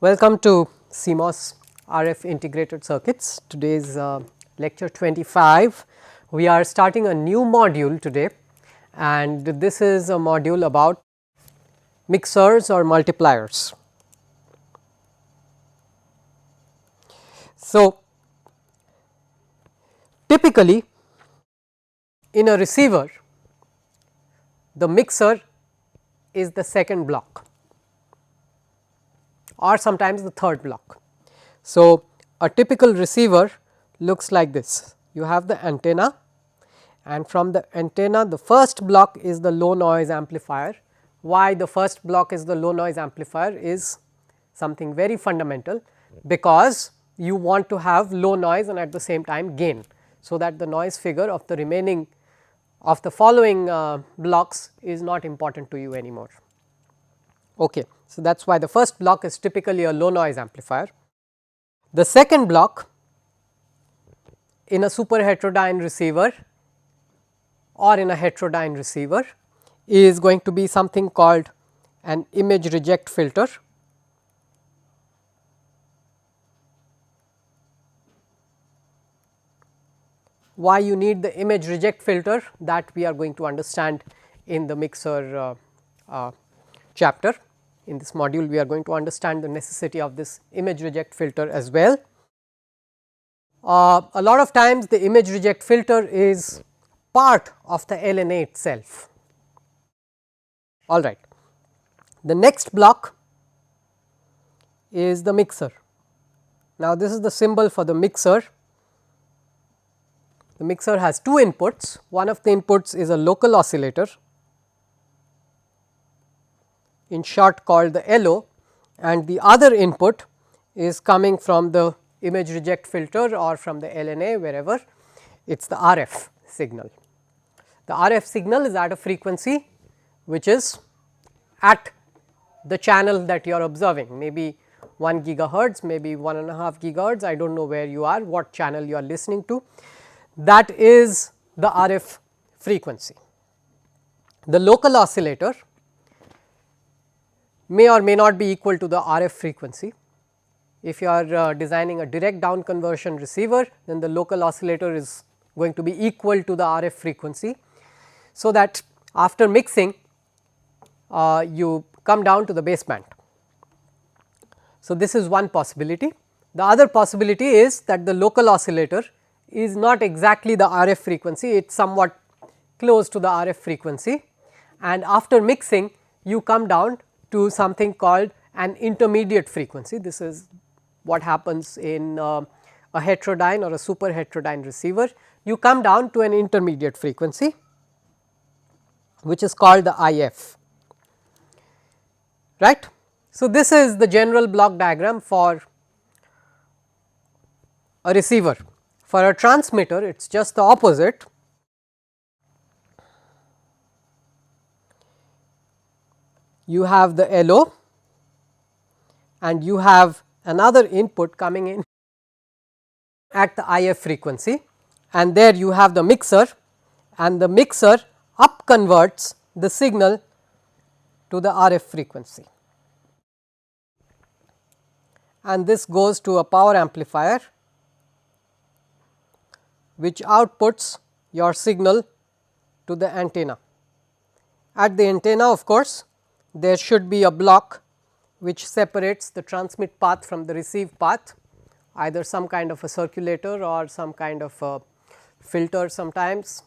Welcome to CMOS RF integrated circuits. Today is lecture 25. We are starting a new module today, and this is a module about mixers or multipliers. So, typically in a receiver, the mixer is the second block or sometimes the third block. So, a typical receiver looks like this. You have the antenna, and from the antenna the first block is the low noise amplifier. Why the first block is the low noise amplifier is something very fundamental, because you want to have low noise and at the same time gain. So, that the noise figure of the remaining of the following blocks is not important to you anymore. Okay. So, that is why the first block is typically a low noise amplifier. The second block in a super heterodyne receiver or in a heterodyne receiver is going to be something called an image reject filter. Why you need the image reject filter, that we are going to understand in the mixer chapter. In this module we are going to understand the necessity of this image reject filter as well. A lot of times the image reject filter is part of the LNA itself. All right. The next block is the mixer. Now, this is the symbol for the mixer. The mixer has two inputs. One of the inputs is a local oscillator, in short called the LO, and the other input is coming from the image reject filter or from the LNA, wherever it is the RF signal. The RF signal is at a frequency which is at the channel that you are observing, maybe 1 gigahertz, maybe 1.5 gigahertz, I do not know where you are, what channel you are listening to, that is the RF frequency. The local oscillator may or may not be equal to the RF frequency. If you are designing a direct down conversion receiver, then the local oscillator is going to be equal to the RF frequency. So, that after mixing you come down to the baseband. So, this is one possibility. The other possibility is that the local oscillator is not exactly the RF frequency, it is somewhat close to the RF frequency, and after mixing you come down to something called an intermediate frequency. This is what happens in a heterodyne or a super heterodyne receiver. You come down to an intermediate frequency, which is called the IF, right. So, this is the general block diagram for a receiver. For a transmitter it is just the opposite. You have the LO and you have another input coming in at the IF frequency, and there you have the mixer, and the mixer up converts the signal to the RF frequency, and this goes to a power amplifier which outputs your signal to the antenna. At the antenna, of course, there should be a block which separates the transmit path from the receive path, either some kind of a circulator or some kind of a filter sometimes,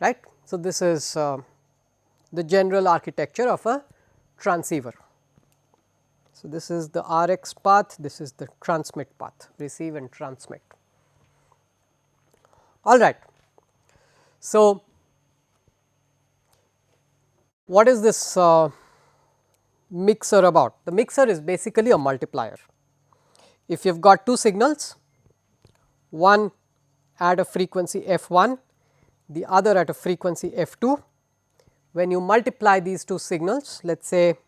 right. So, this is the general architecture of a transceiver. So, this is the RX path, this is the transmit path, receive and transmit. All right. So, what is this mixer about? The mixer is basically a multiplier. If you have got two signals, one at a frequency f1, the other at a frequency f2, when you multiply these two signals, let us say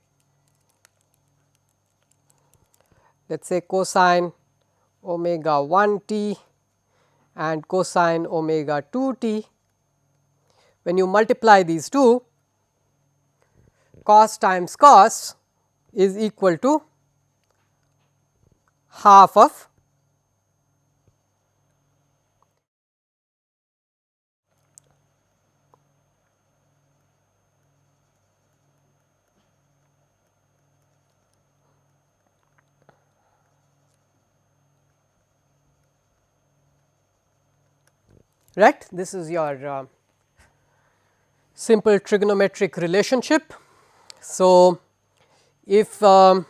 cosine omega 1 t and cosine omega 2 t, when you multiply these two, cos times cos is equal to half of right. This is your simple trigonometric relationship. So, if your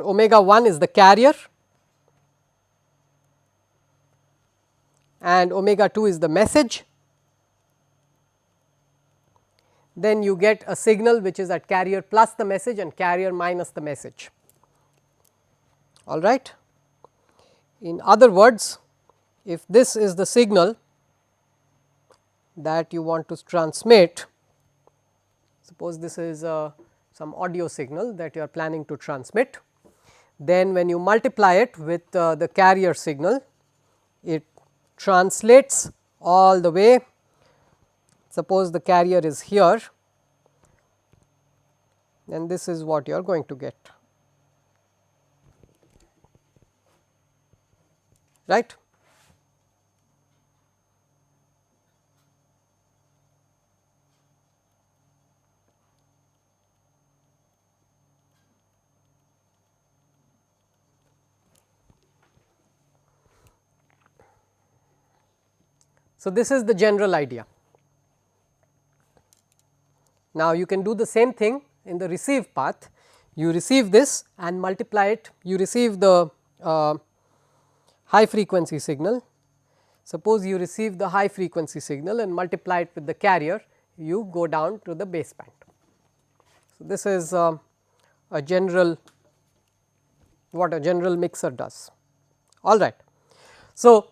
omega 1 is the carrier and omega 2 is the message, then you get a signal which is at carrier plus the message and carrier minus the message. All right. In other words, if this is the signal that you want to transmit, suppose this is some audio signal that you are planning to transmit, then when you multiply it with the carrier signal, it translates all the way. Suppose the carrier is here, then this is what you are going to get, right. So, this is the general idea. Now, you can do the same thing in the receive path. You receive this and multiply it, you receive the high frequency signal. Suppose you receive the high frequency signal and multiply it with the carrier, you go down to the baseband. So, this is a general, what a general mixer does. All right. So,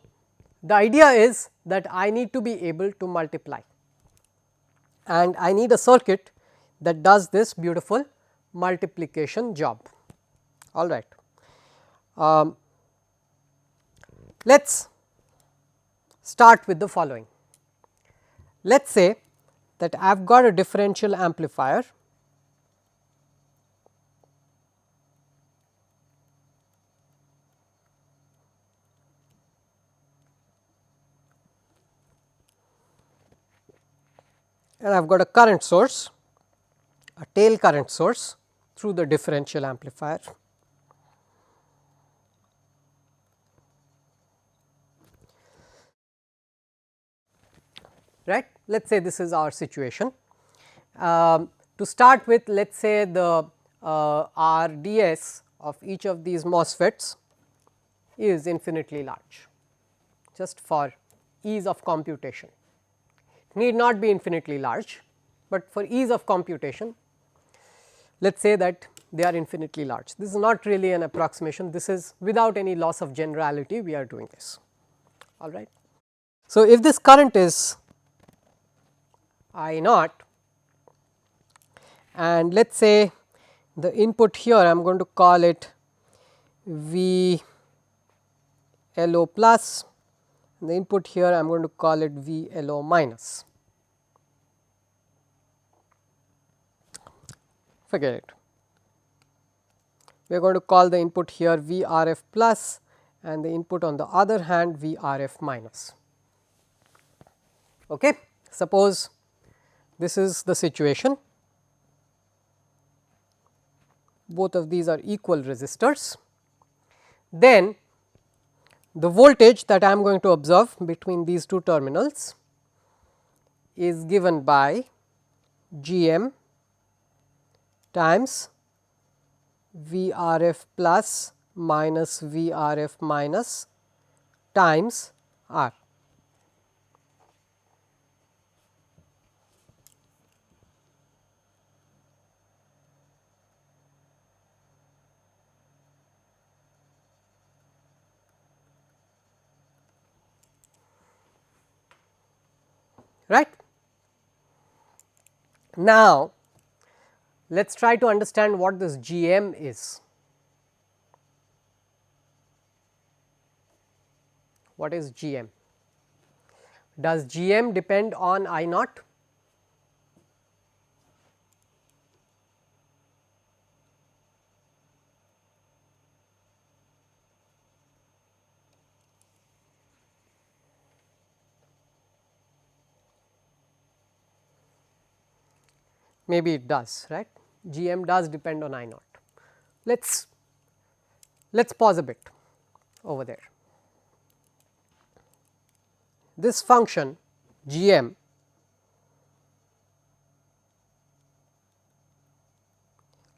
the idea is that I need to be able to multiply, and I need a circuit that does this beautiful multiplication job. All right. Let us start with the following. Let us say that I have got a differential amplifier and I have got a current source, a tail current source through the differential amplifier. Right. Let us say this is our situation. To start with, let us say the RDS of each of these MOSFETs is infinitely large, just for ease of computation. It need not be infinitely large, but for ease of computation, let us say that they are infinitely large. This is not really an approximation, this is without any loss of generality we are doing this. All right. So, if this current is I naught, and let us say the input here I am going to call it V LO plus, and the input here I am going to call it V LO minus. Forget it. We are going to call the input here V RF plus and the input on the other hand V RF minus. Okay. Suppose this is the situation, both of these are equal resistors, then the voltage that I am going to observe between these two terminals is given by GM times VRF plus minus VRF minus times R. Right. Now, let us try to understand what this GM is. What is GM? Does GM depend on I naught? maybe it does, right. Gm does depend on I naught. Let's pause a bit over there. This function Gm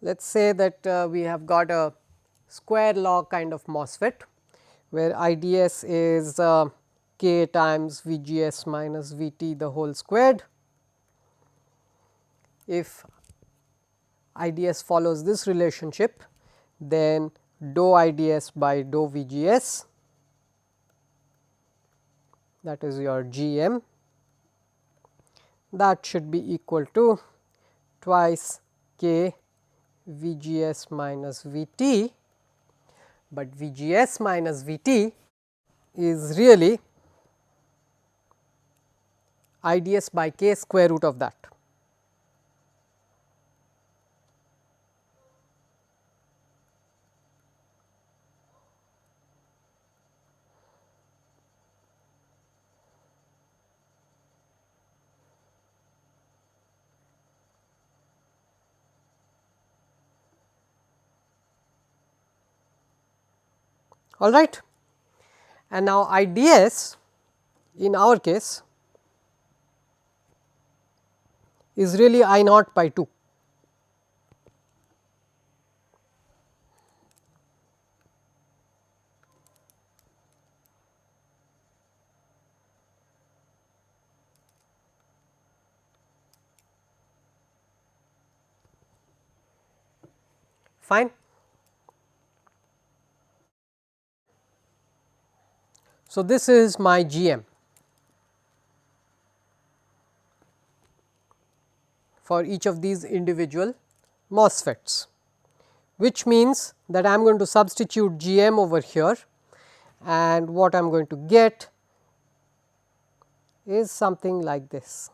let us say that we have got a square law kind of MOSFET, where IDS is k times VGS minus VT the whole squared. If IDS follows this relationship, then dou IDS by dou VGS, that is your Gm, that should be equal to twice k VGS minus VT, but VGS minus VT is really IDS by k square root of that. All right. And now IDS in our case is really I naught by 2. Fine. So, this is my Gm for each of these individual MOSFETs, which means that I am going to substitute Gm over here, and what I am going to get is something like this.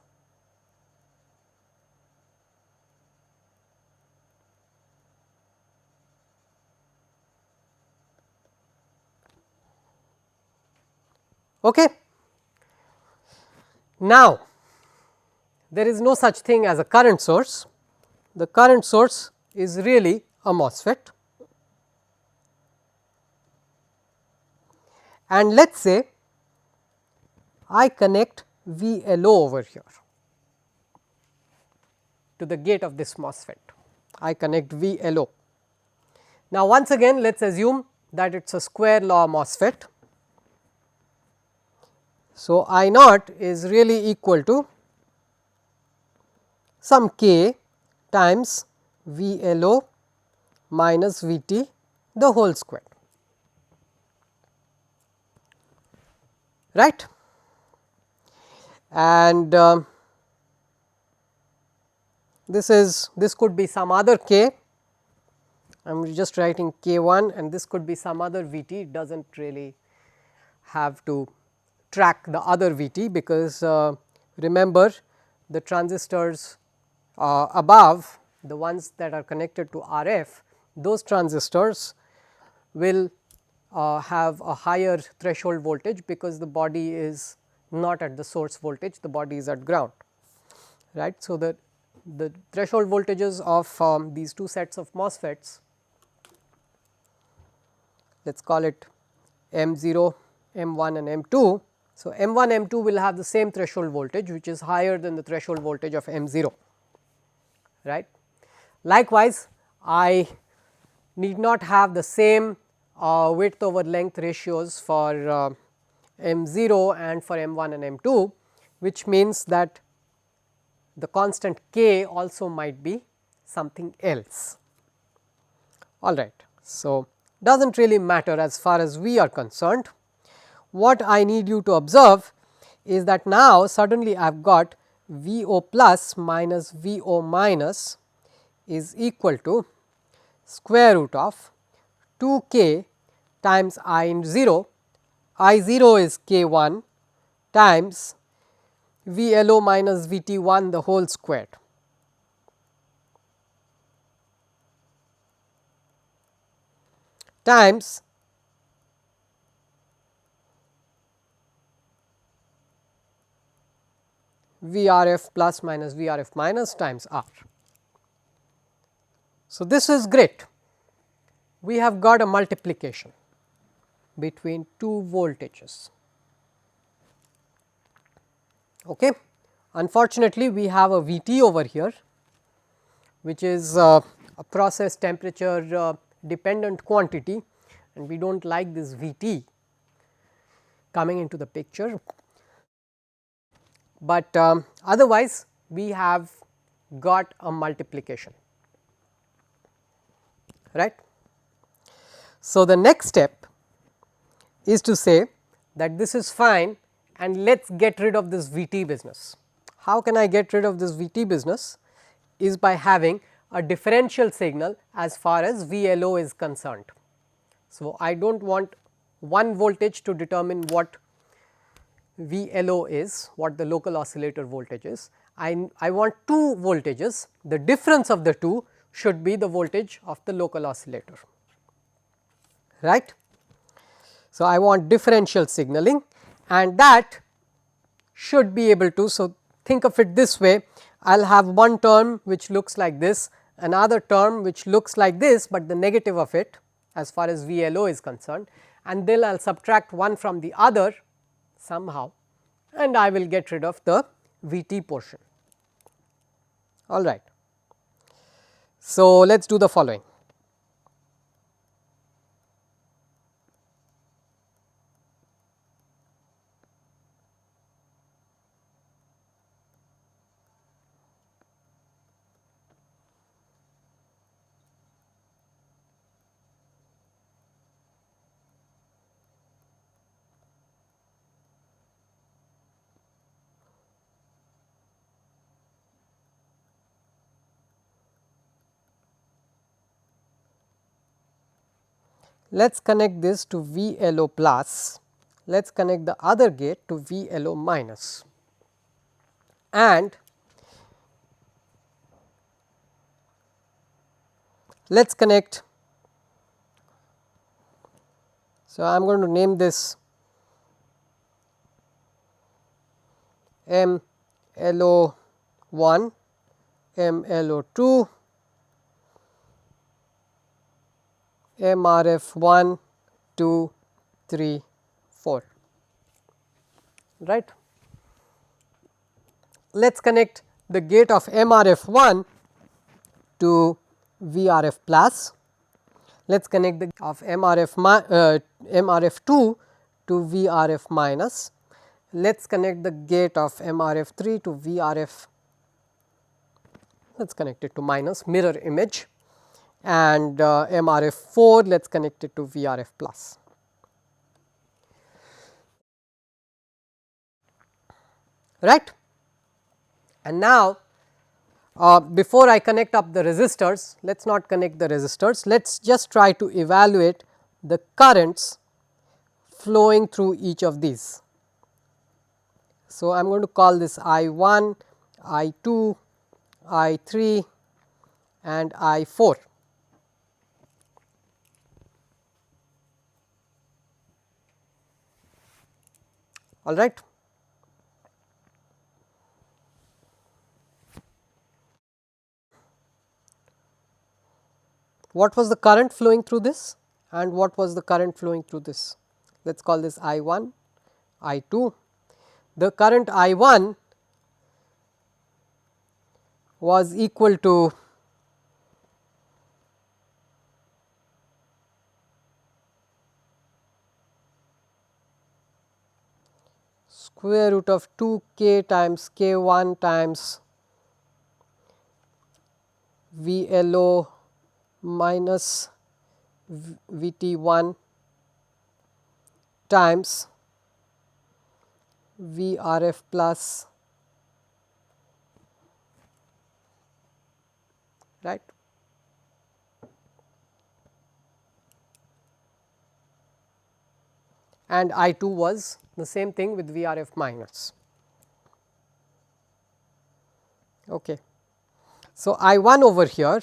Okay. Now, there is no such thing as a current source. The current source is really a MOSFET, and let us say I connect VLO over here to the gate of this MOSFET. I connect VLO. Now, once again let us assume that it is a square law MOSFET. So, I naught is really equal to some k times VLO minus VT the whole square, right. And this could be some other k, I am just writing k1, and this could be some other VT, it does not really have to track the other VT, because remember the transistors above, the ones that are connected to RF, those transistors will have a higher threshold voltage, because the body is not at the source voltage, the body is at ground, right. So, the threshold voltages of these two sets of MOSFETs, let us call it M0, M1 and M2. So, M1, M2 will have the same threshold voltage, which is higher than the threshold voltage of M0, right. Likewise, I need not have the same width over length ratios for M0 and for M1 and M2, which means that the constant k also might be something else. All right. So, does not really matter as far as we are concerned. What I need you to observe is that now suddenly I have got VO plus minus VO minus is equal to square root of 2 k times I0 is k1 times VLO minus VT1 the whole squared. Times VRF plus minus VRF minus times R. So, this is great. We have got a multiplication between two voltages. Okay. Unfortunately, we have a Vt over here, which is a process temperature dependent quantity, and we do not like this Vt coming into the picture, but otherwise we have got a multiplication, right. So, the next step is to say that this is fine and let us get rid of this Vt business. How can I get rid of this Vt business? Is by having a differential signal as far as VLO is concerned. So, I do not want one voltage to determine what VLO is, what the local oscillator voltage is. I want two voltages, the difference of the two should be the voltage of the local oscillator, right. So, I want differential signaling and that should be able to. So, think of it this way, I will have one term which looks like this, another term which looks like this, but the negative of it as far as VLO is concerned, and then I will subtract one from the other somehow and I will get rid of the Vt portion. All right. So, let us do the following. Let us connect this to VLO plus, let us connect the other gate to VLO minus, and let us connect. So, I am going to name this MLO1, MLO2, MRF1, 2, 3, 4, right. Let us connect the gate of MRF1 to VRF plus, let us connect the of MRF2 to VRF minus, let us connect the gate of MRF3 to VRF, let us connect it to minus, mirror image, and MRF4 let us connect it to VRF plus. Right. And now, before I connect up the resistors, let us not connect the resistors, let us just try to evaluate the currents flowing through each of these. So, I am going to call this I1, I2, I3 and I4. All right. What was the current flowing through this and what was the current flowing through this? Let us call this I1, I2. The current I1 was equal to square root of 2 k times k1 times VLO minus VT1 times VRF plus, right. And I2 was the same thing with VRF minus. Okay. So, I1 over here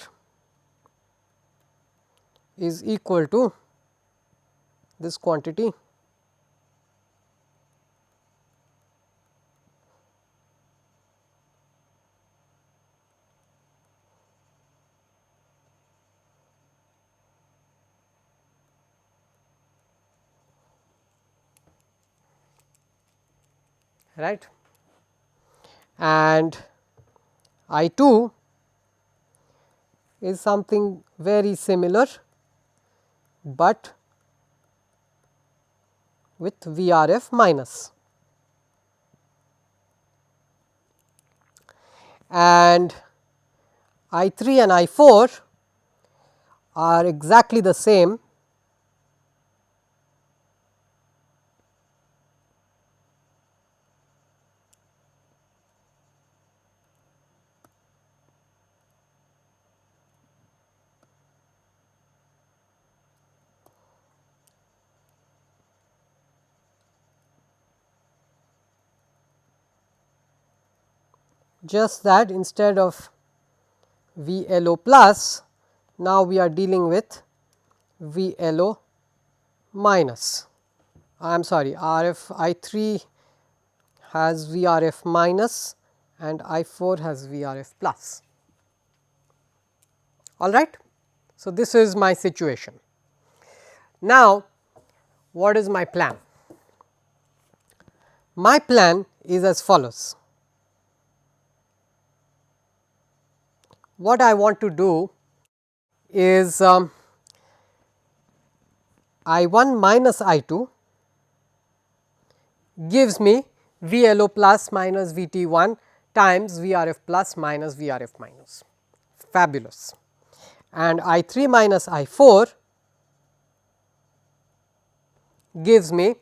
is equal to this quantity right, and I 2 is something very similar, but with VRF minus, and I 3 and I 4 are exactly the same, just that instead of VLO plus, now we are dealing with VLO minus. I am sorry, RF I 3 has VRF minus and I 4 has VRF plus. All right. So, this is my situation. Now, what is my plan? My plan is as follows. What I want to do is I 1 minus I 2 gives me VLO plus minus VT 1 times VRF plus minus VRF minus, fabulous, and I 3 minus I 4 gives me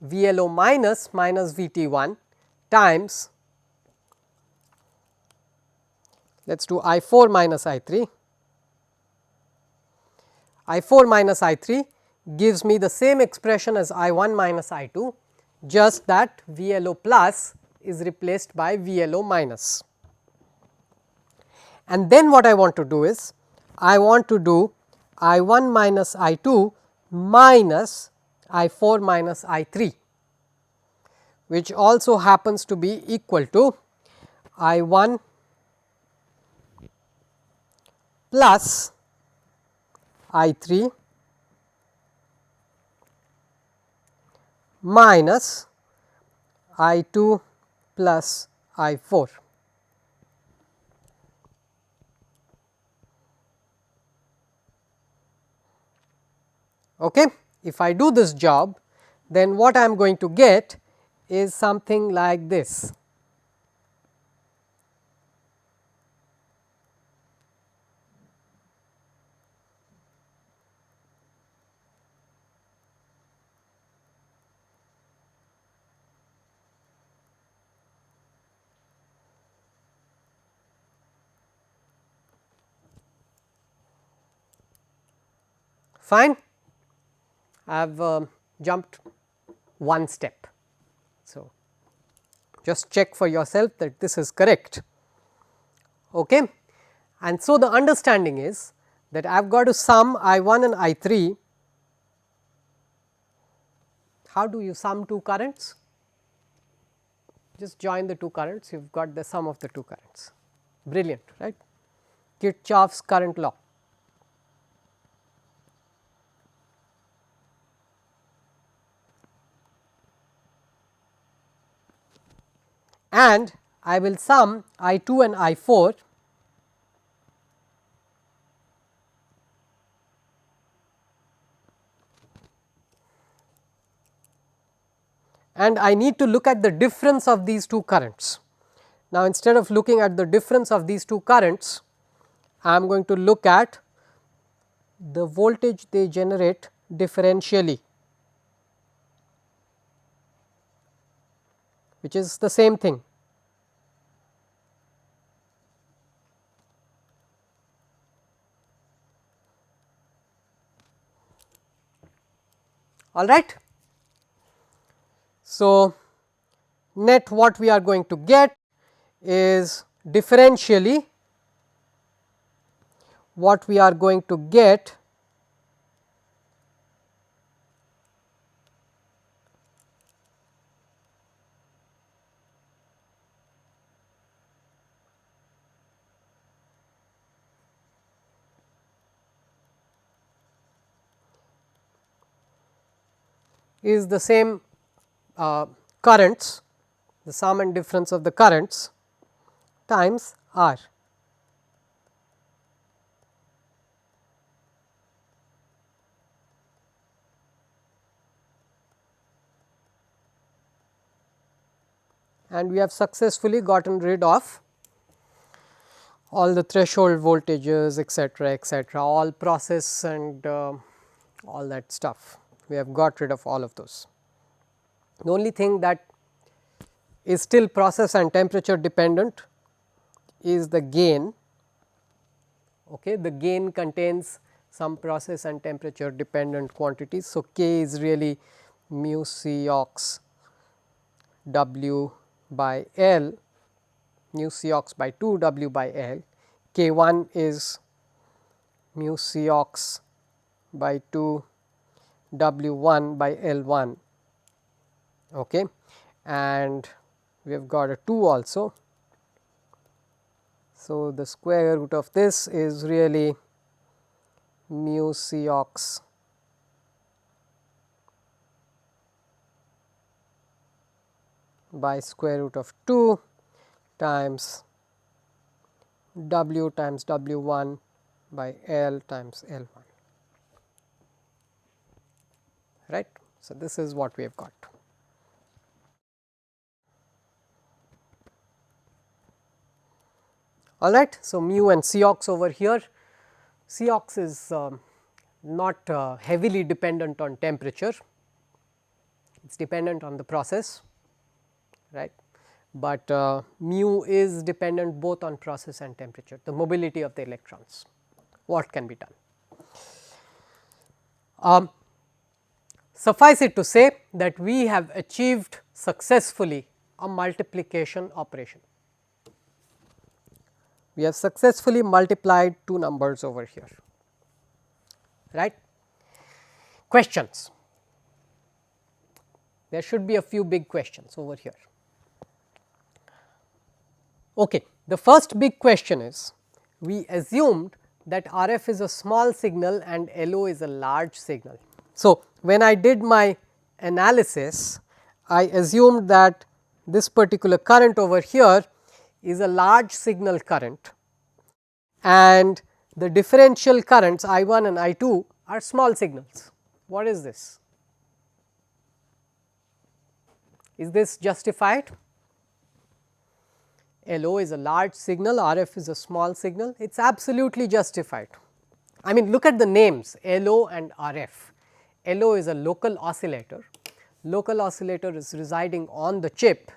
VLO minus minus VT 1 times, let us do I 4 minus I 3. I 4 minus I 3 gives me the same expression as I 1 minus I 2, just that VLO plus is replaced by VLO minus. And then what I want to do is, I want to do I 1 minus I 2 minus I 4 minus I 3, which also happens to be equal to I 1 plus I 3 minus I 2 plus I 4. Okay. If I do this job, then what I am going to get is something like this. Fine. I have jumped one step. So, just check for yourself that this is correct. Okay. And so, the understanding is that I have got to sum I 1 and I 3. How do you sum two currents? Just join the two currents, you have got the sum of the two currents. Brilliant, right? Kirchhoff's current law. And I will sum I 2 and I 4 and I need to look at the difference of these two currents. Now, instead of looking at the difference of these two currents, I am going to look at the voltage they generate differentially, which is the same thing. All right. So, net what we are going to get is differentially what we are going to get is the same currents the sum and difference of the currents times R. And we have successfully gotten rid of all the threshold voltages, etc., all process and all that stuff. We have got rid of all of those. The only thing that is still process and temperature dependent is the gain. Okay. The gain contains some process and temperature dependent quantities. So, K is really mu C ox W by L, mu C ox by 2 W by L, K 1 is mu C ox by 2 W 1 by L 1, okay. And we have got a 2 also. So, the square root of this is really mu C ox by square root of 2 times W times W 1 by L times L 1, right. So, this is what we have got. All right. So, mu and C ox over here, C ox is not heavily dependent on temperature, it is dependent on the process, right, but mu is dependent both on process and temperature, the mobility of the electrons. What can be done? Suffice it to say that we have achieved successfully a multiplication operation. We have successfully multiplied two numbers over here, right. Questions? There should be a few big questions over here. Okay. The first big question is, we assumed that RF is a small signal and LO is a large signal. So, when I did my analysis, I assumed that this particular current over here is a large signal current and the differential currents I 1 and I 2 are small signals. What is this? Is this justified? LO is a large signal, RF is a small signal, it is absolutely justified. I mean, look at the names LO and RF. LO is a local oscillator, local oscillator is residing on the chip,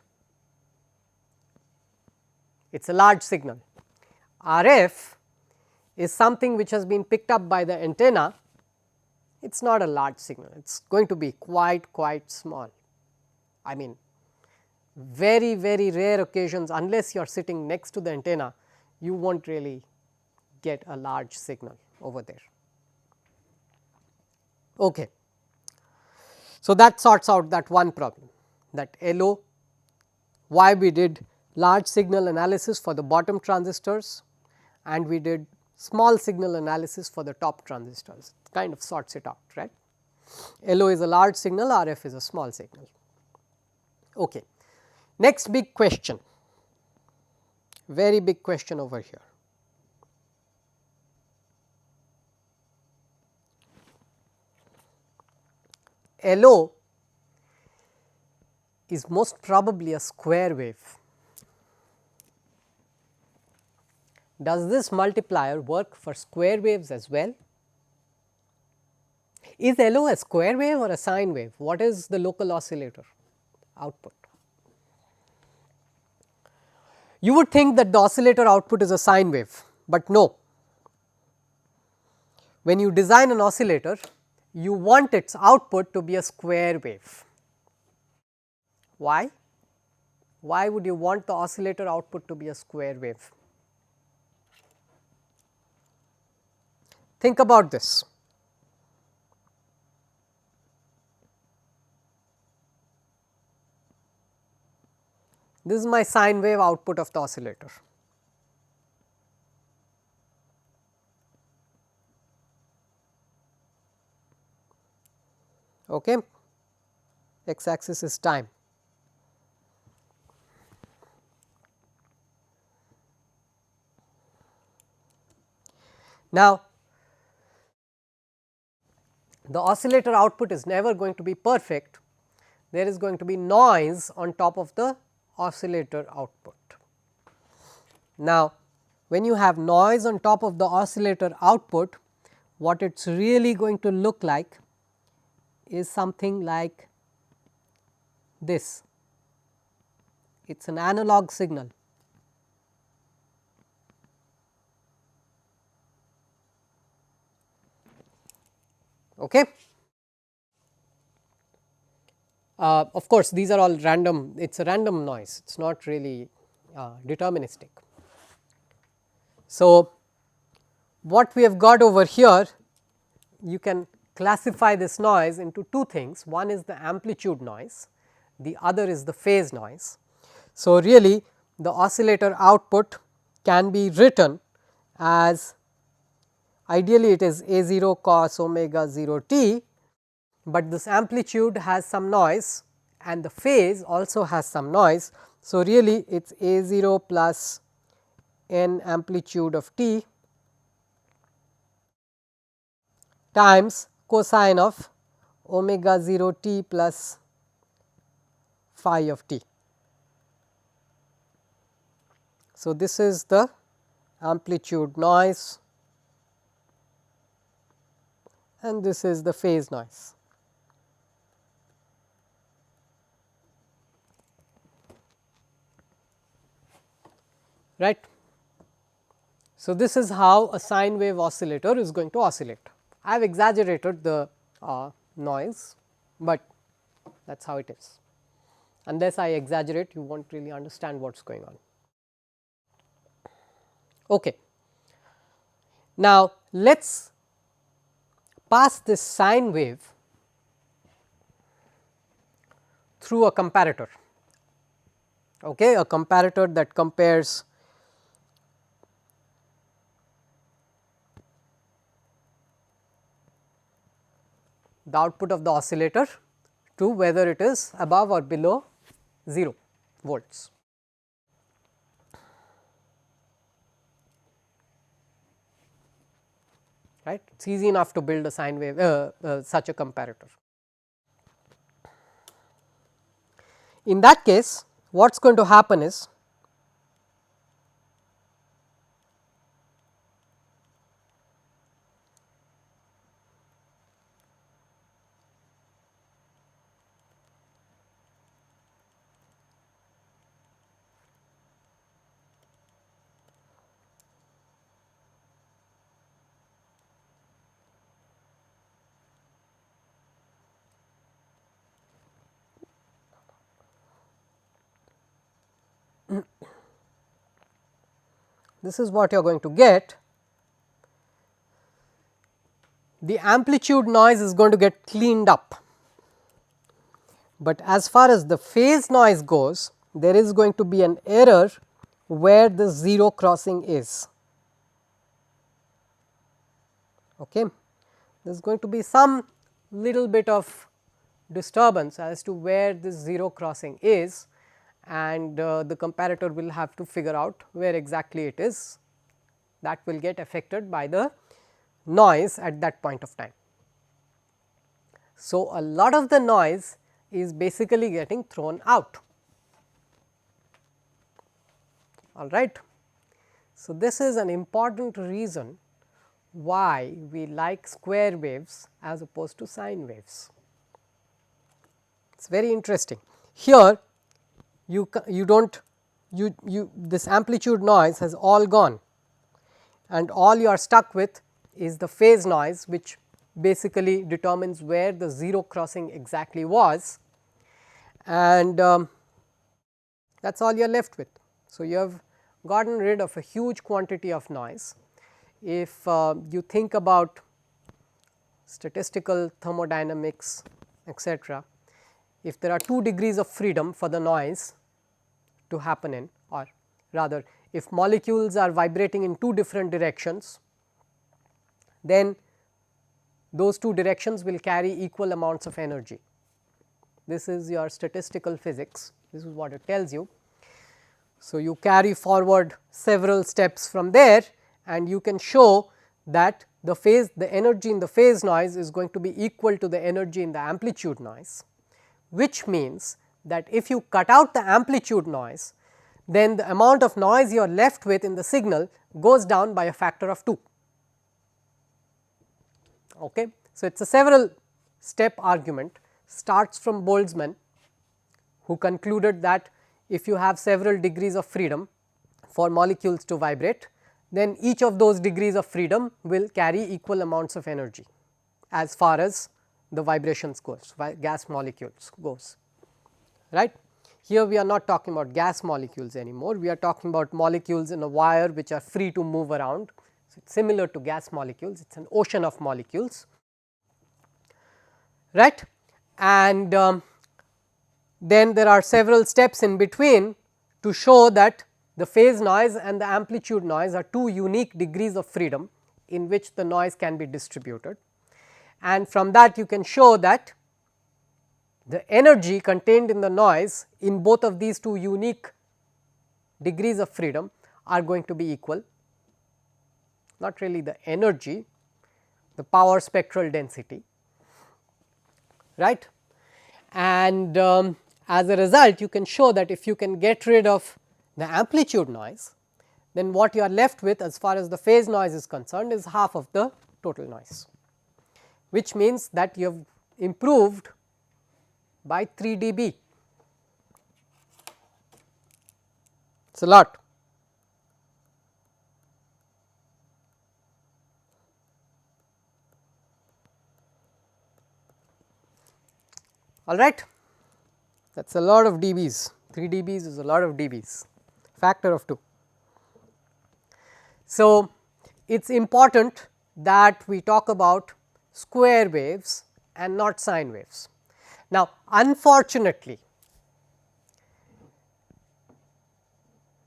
it is a large signal. RF is something which has been picked up by the antenna, it is not a large signal, it is going to be quite small. I mean, very rare occasions, unless you are sitting next to the antenna, you will not really get a large signal over there. Okay. So, that sorts out that one problem, that LO, why we did large signal analysis for the bottom transistors and we did small signal analysis for the top transistors, it kind of sorts it out, right. LO is a large signal, RF is a small signal. Okay. Next big question, very big question over here. LO is most probably a square wave. Does this multiplier work for square waves as well? Is LO a square wave or a sine wave? What is the local oscillator output? You would think that the oscillator output is a sine wave, but no. When you design an oscillator, you want its output to be a square wave. Why? Why would you want the oscillator output to be a square wave? Think about this. This is my sine wave output of the oscillator. Okay. X axis is time. Now, the oscillator output is never going to be perfect, there is going to be noise on top of the oscillator output. Now, when you have noise on top of the oscillator output, what it is really going to look like is something like this. It is an analog signal. Okay. Of course, these are all random, it is a random noise, it is not really deterministic. So, what we have got over here, you can classify this noise into two things, one is the amplitude noise, the other is the phase noise. So, really the oscillator output can be written as, ideally it is A 0 cos omega 0 t, but this amplitude has some noise and the phase also has some noise. So, really it is A 0 plus n amplitude of t times cosine of omega 0 t plus phi of t. So, this is the amplitude noise and this is the phase noise. Right. So, this is how a sine wave oscillator is going to oscillate. I have exaggerated the noise, but that is how it is. Unless I exaggerate, you will not really understand what is going on. Okay. Now, let us pass this sine wave through a comparator, okay, a comparator that compares the output of the oscillator to whether it is above or below 0 volts. Right, it is easy enough to build a sine wave such a comparator. In that case, what is going to happen is, this is what you are going to get. The amplitude noise is going to get cleaned up, but as far as the phase noise goes, there is going to be an error where the 0 crossing is. Okay. There is going to be some little bit of disturbance as to where this 0 crossing is, and the comparator will have to figure out where exactly it is. That will get affected by the noise at that point of time. So, a lot of the noise is basically getting thrown out. All right. So, this is an important reason why we like square waves as opposed to sine waves. It is very interesting. Here you do not this amplitude noise has all gone, and all you are stuck with is the phase noise, which basically determines where the 0 crossing exactly was, and that is all you are left with. So, you have gotten rid of a huge quantity of noise. If you think about statistical thermodynamics, etc., if there are 2 degrees of freedom for the noise to happen in, or rather if molecules are vibrating in 2 different directions, then those 2 directions will carry equal amounts of energy. This is your statistical physics, this is what it tells you. So, you carry forward several steps from there and you can show that the energy in the phase noise is going to be equal to the energy in the amplitude noise, which means that if you cut out the amplitude noise, then the amount of noise you are left with in the signal goes down by a factor of 2. Okay. So, it is a several step argument, starts from Boltzmann, who concluded that if you have several degrees of freedom for molecules to vibrate, then each of those degrees of freedom will carry equal amounts of energy as far as the vibrations goes, gas molecules goes, right. Here we are not talking about gas molecules anymore, we are talking about molecules in a wire which are free to move around. So, it is similar to gas molecules, it is an ocean of molecules, right. And then there are several steps in between to show that the phase noise and the amplitude noise are two unique degrees of freedom in which the noise can be distributed. And from that you can show that the energy contained in the noise in both of these two unique degrees of freedom are going to be equal, not really the energy, the power spectral density, right. And as a result you can show that if you can get rid of the amplitude noise, then what you are left with as far as the phase noise is concerned is half of the total noise, which means that you have improved by 3 dB. It is a lot. All right, that is a lot of dBs, 3 dBs is a lot of dBs, factor of 2. So, it is important that we talk about square waves and not sine waves. Now, unfortunately,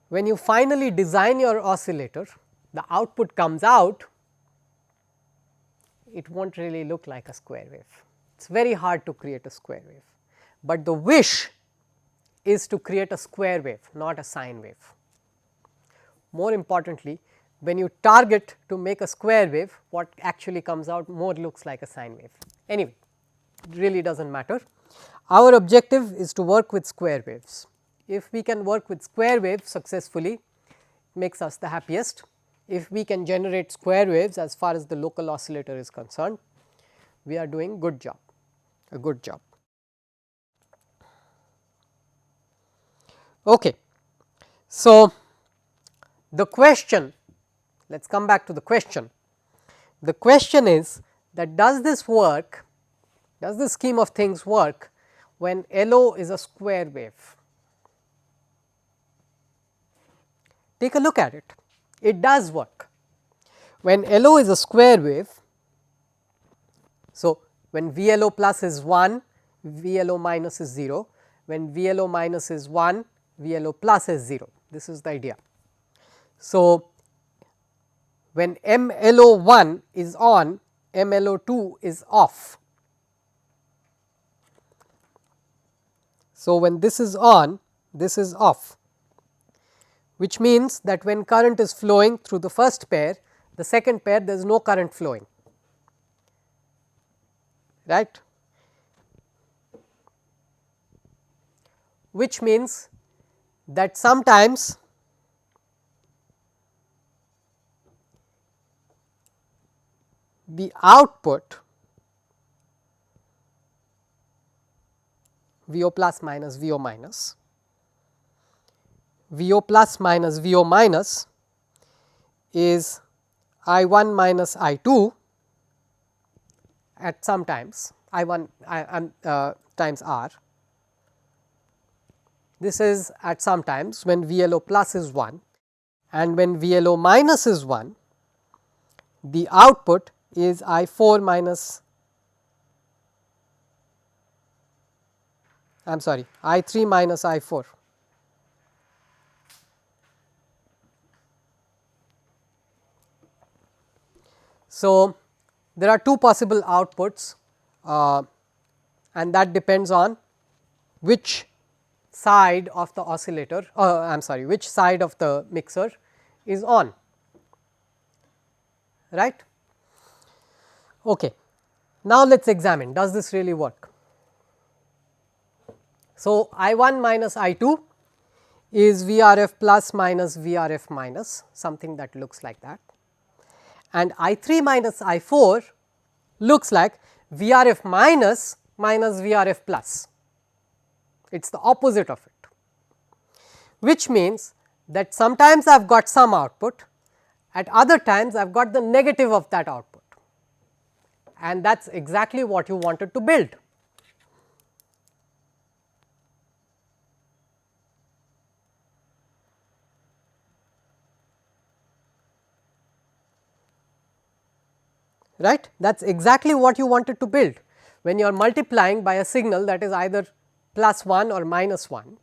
when you finally design your oscillator, the output comes out, it will not really look like a square wave. It is very hard to create a square wave, but the wish is to create a square wave, not a sine wave. More importantly, when you target to make a square wave, what actually comes out more looks like a sine wave. Anyway, it really does not matter. Our objective is to work with square waves. If we can work with square waves successfully, it makes us the happiest. If we can generate square waves as far as the local oscillator is concerned, we are doing good job, a good job. Okay. So, the question, let us come back to the question. The question is that does this work, does this scheme of things work when LO is a square wave? Take a look at it, it does work. When LO is a square wave, so when VLO plus is 1, VLO minus is 0, when VLO minus is 1, VLO plus is 0, this is the idea. So, when MLO1 is on, MLO2 is off. So, when this is on, this is off, which means that when current is flowing through the first pair, the second pair there is no current flowing, right, which means that sometimes the output VO plus minus VO minus, VO plus minus VO minus is I1 minus I2 at some times I1 times R. This is at some times when VLO plus is 1 and when VLO minus is 1, the output is I4 minus, I am sorry, I3 minus I4. So, there are two possible outputs and that depends on which side of the oscillator, I am sorry, which side of the mixer is on, right. Okay. Now, let us examine, does this really work? So, I 1 minus I 2 is VRF plus minus VRF minus, something that looks like that, and I 3 minus I 4 looks like VRF minus minus VRF plus. It is the opposite of it, which means that sometimes I have got some output, at other times I have got the negative of that output, and that is exactly what you wanted to build. Right, that is exactly what you wanted to build. When you are multiplying by a signal that is either plus 1 or minus 1,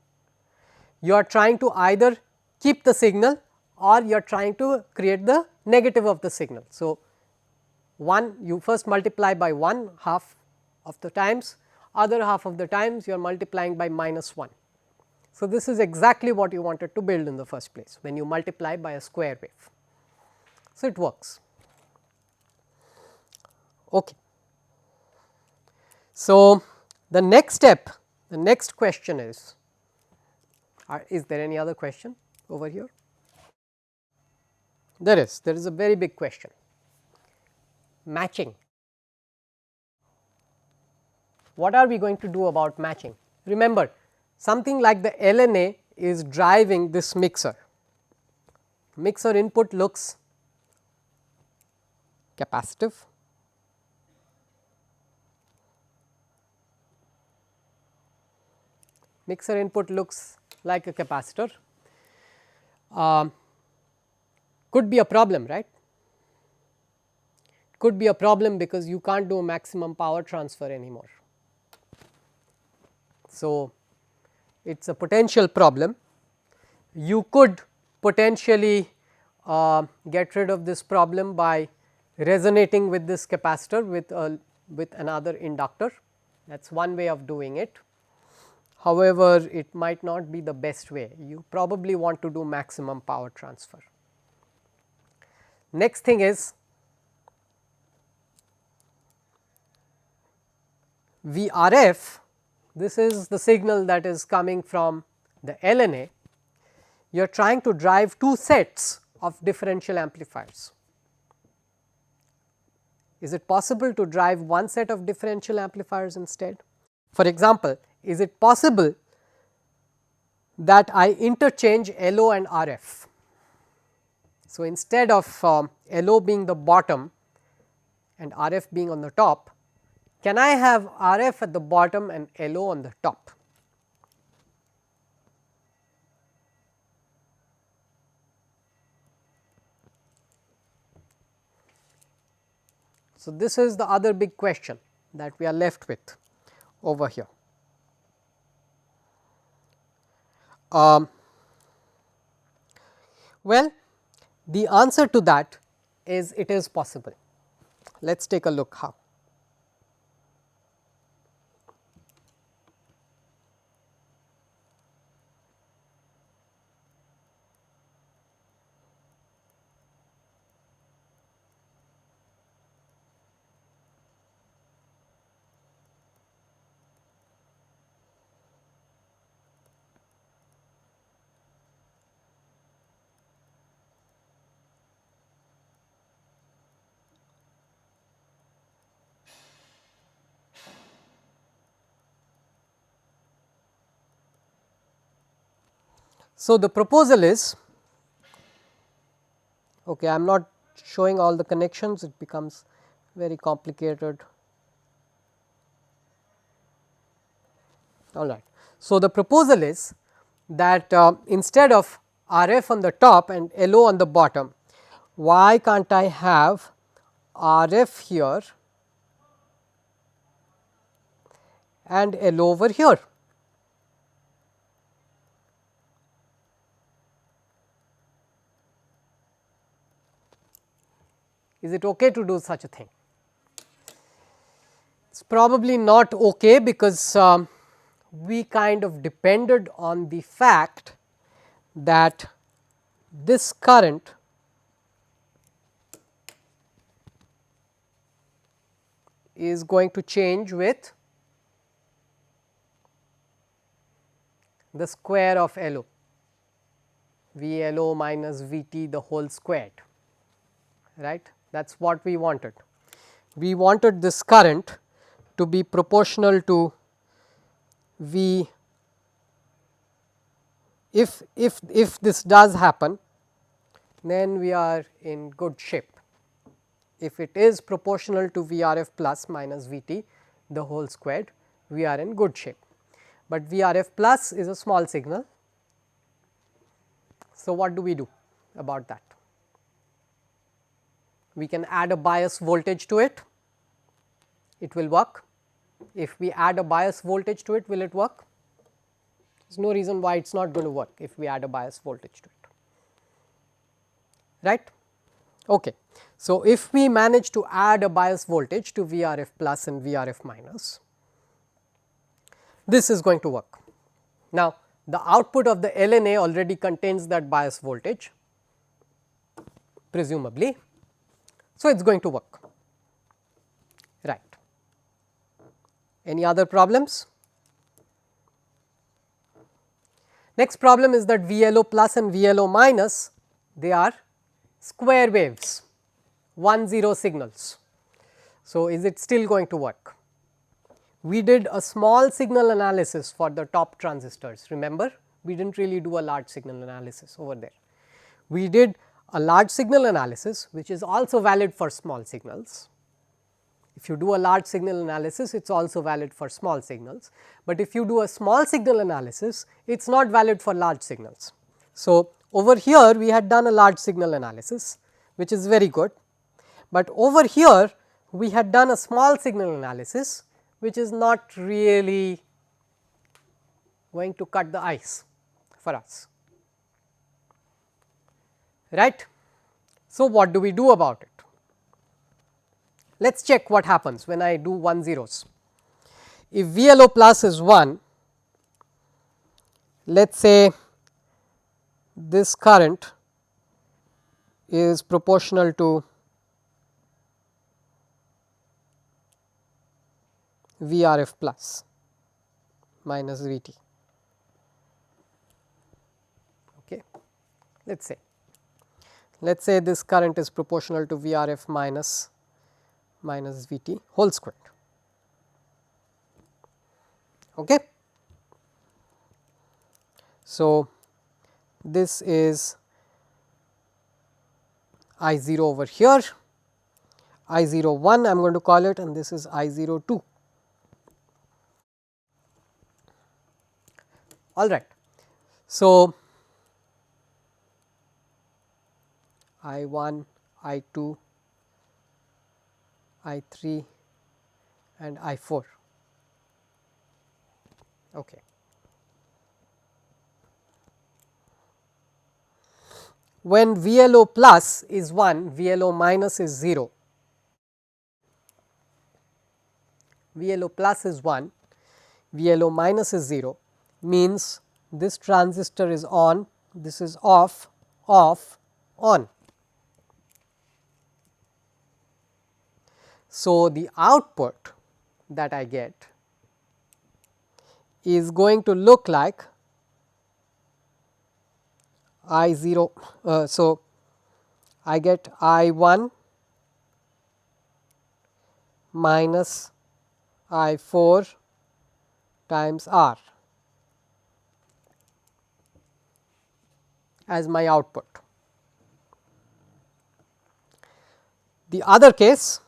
you are trying to either keep the signal or you are trying to create the negative of the signal. So, 1 you first multiply by 1 half of the times, other half of the times you are multiplying by minus 1. So, this is exactly what you wanted to build in the first place when you multiply by a square wave. So, it works. Okay. So, the next step, the next question is there any other question over here? There is a very big question, matching. What are we going to do about matching? Remember, something like the LNA is driving this mixer. Mixer input looks capacitive. Mixer input looks like a capacitor. Could be a problem, right? Could be a problem because you can't do a maximum power transfer anymore. So, it is a potential problem. You could potentially get rid of this problem by resonating with this capacitor with another inductor. That is one way of doing it. However, it might not be the best way, you probably want to do maximum power transfer. Next thing is VRF, this is the signal that is coming from the LNA. You are trying to drive two sets of differential amplifiers. Is it possible to drive one set of differential amplifiers instead? For example, is it possible that I interchange LO and RF? So, instead of LO being the bottom and RF being on the top, can I have RF at the bottom and LO on the top? So, this is the other big question that we are left with over here. Well, the answer to that is it is possible. Let us take a look how. So, the proposal is, okay, I am not showing all the connections, it becomes very complicated. All right. So, the proposal is that instead of RF on the top and LO on the bottom, why can't I have RF here and LO over here? Is it okay to do such a thing? It is probably not okay because we kind of depended on the fact that this current is going to change with the square of LO, VLO minus VT the whole squared, right. That is what we wanted. We wanted this current to be proportional to V. If this does happen, then we are in good shape. If it is proportional to VRF plus minus VT the whole squared, we are in good shape. But VRF plus is a small signal. So, what do we do about that? We can add a bias voltage to it, it will work. If we add a bias voltage to it, will it work? There is no reason why it is not going to work if we add a bias voltage to it, right. Okay. So, if we manage to add a bias voltage to VRF plus and VRF minus, this is going to work. Now, the output of the LNA already contains that bias voltage presumably. So, it is going to work, right. Any other problems? Next problem is that VLO plus and VLO minus, they are square waves, 1-0 signals. So, is it still going to work? We did a small signal analysis for the top transistors, remember, we did not really do a large signal analysis over there. We did a large signal analysis which is also valid for small signals. If you do a large signal analysis, it is also valid for small signals, but if you do a small signal analysis, it is not valid for large signals. So, over here we had done a large signal analysis which is very good, but over here we had done a small signal analysis which is not really going to cut the ice for us, right. So, what do we do about it? Let us check what happens when I do 1 zeros. If VLO plus is 1, let us say this current is proportional to VRF plus minus VT. Okay. Let us say this current is proportional to VRF minus VT whole squared. Okay. So, this is I 0 over here, I 0 1 I am going to call it, and this is I 0 2. All right. So, I 1, I 2, I 3 and I 4. Okay. When VLO plus is 1, VLO minus is 0. VLO plus is 1, VLO minus is 0, means this transistor is on, this is off, off, on. So, the output that I get is going to look like I 0. So, I get I 1 minus I 4 times R as my output. The other case,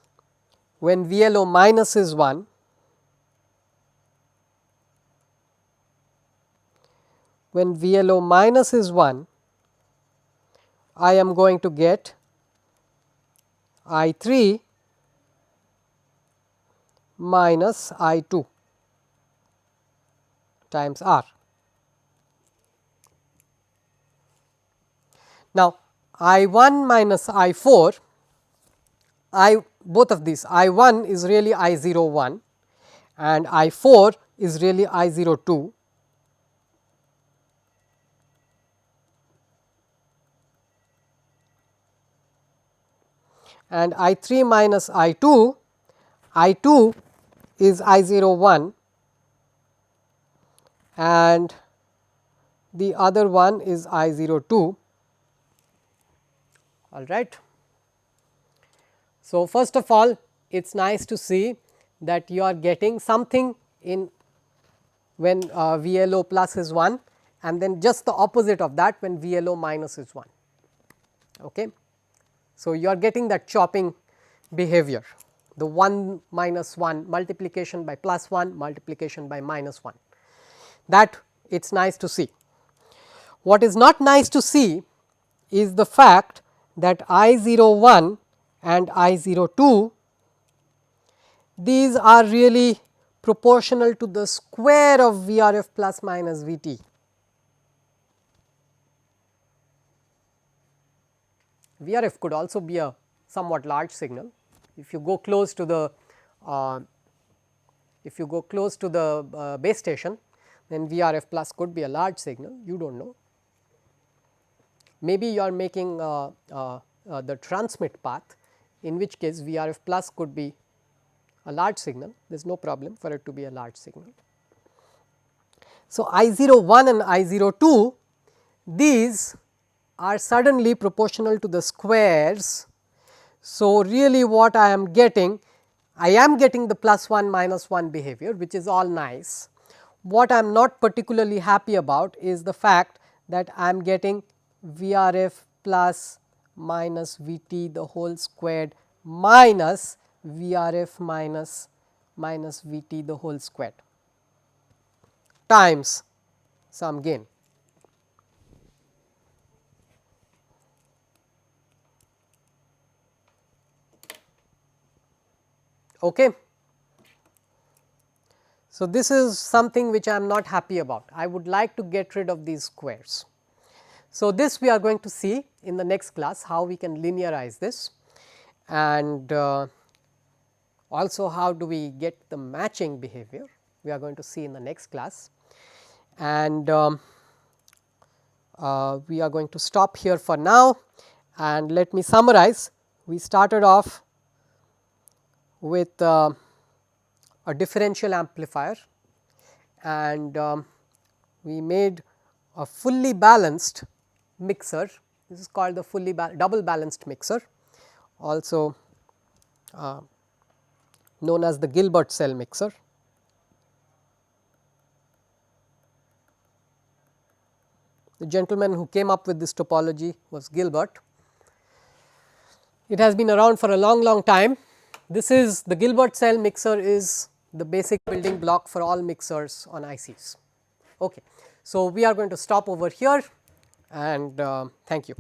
when VLO minus is 1, when VLO minus is 1, I am going to get I 3 minus I 2 times R. Now, I 1 minus I 4, both of these I 1 is really I 0 1 and I 4 is really I 0 2. And I 3 minus I 2, I 2 is I 01 and the other one is I 02, all right. So, first of all it is nice to see that you are getting something in when VLO plus is 1 and then just the opposite of that when VLO minus is 1. Okay. So, you are getting that chopping behavior, the 1 minus 1 multiplication by plus 1 multiplication by minus 1, that it is nice to see. What is not nice to see is the fact that I 01 and I 02, these are really proportional to the square of VRF plus minus VT. VRF could also be a somewhat large signal. If you go close to the base station, then VRF plus could be a large signal, you do not know. Maybe you are making the transmit path, in which case VRF plus could be a large signal, there is no problem for it to be a large signal. So, I 01 and I 02, these are suddenly proportional to the squares. So, really what I am getting the plus 1 minus 1 behavior, which is all nice. What I am not particularly happy about is the fact that I am getting VRF plus minus VT the whole squared minus VRF minus VT the whole squared times some gain. Okay. So, this is something which I am not happy about. I would like to get rid of these squares. So, this we are going to see in the next class, how we can linearize this, and also how do we get the matching behavior, we are going to see in the next class. And we are going to stop here for now, and let me summarize. We started off with a differential amplifier, and we made a fully balanced mixer. This is called the fully double balanced mixer, also known as the Gilbert cell mixer. The gentleman who came up with this topology was Gilbert. It has been around for a long time. This is the Gilbert cell mixer, is the basic building block for all mixers on ICs. Okay. So, we are going to stop over here, and thank you.